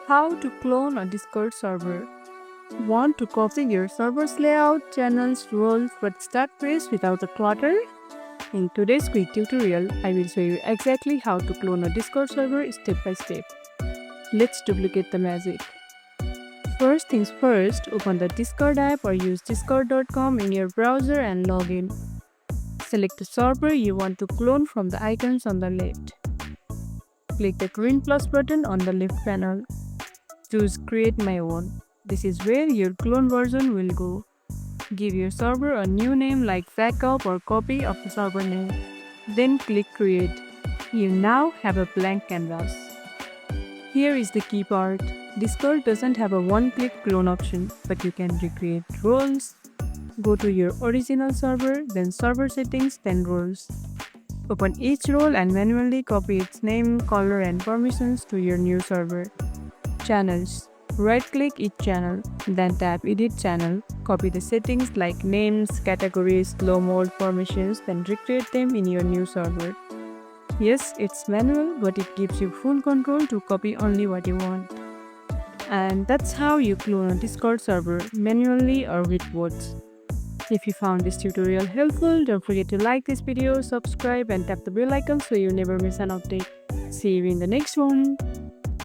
How to clone a Discord server. Want to copy your server's layout, channels, roles, but start fresh without the clutter? In today's quick tutorial, I will show you exactly how to clone a Discord server step by step. Let's duplicate the magic. First things first, open the Discord app or use discord.com in your browser and log in. Select the server you want to clone from the icons on the left. Click the green plus button on the left panel. Choose Create My Own. This is where your clone version will go. Give your server a new name like backup or copy of the server name. Then click Create. You now have a blank canvas. Here is the key part. Discord doesn't have a one-click clone option, but you can recreate roles. Go to your original server, then server settings, then roles. Open each role and manually copy its name, color, and permissions to your new server. Channels. Right-click each channel, then tap Edit Channel. Copy the settings like names, categories, slow mode, permissions, then recreate them in your new server. Yes, it's manual, but it gives you full control to copy only what you want. And that's how you clone a Discord server, manually or with bots. If you found this tutorial helpful, don't forget to like this video, subscribe, and tap the bell icon so you never miss an update. See you in the next one.